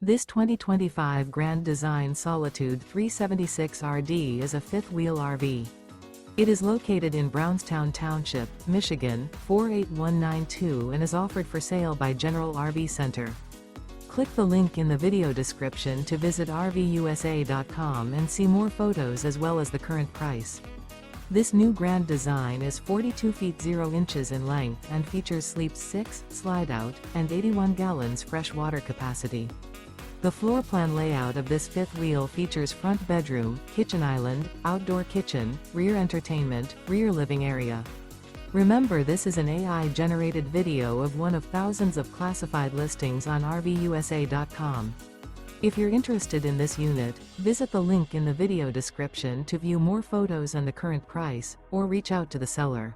This 2025 Grand Design Solitude 376RD is a fifth-wheel RV. It is located in Brownstown Township, Michigan, 48192 and is offered for sale by General RV Center. Click the link in the video description to visit RVUSA.com and see more photos as well as the current price. This new Grand Design is 42 feet 0 inches in length and features sleeps 6, slide-out, and 81 gallons fresh water capacity. The floor plan layout of this fifth wheel features front bedroom, kitchen island, outdoor kitchen, rear entertainment, rear living area. Remember, this is an AI-generated video of one of thousands of classified listings on RVUSA.com. If you're interested in this unit, visit the link in the video description to view more photos and the current price, or reach out to the seller.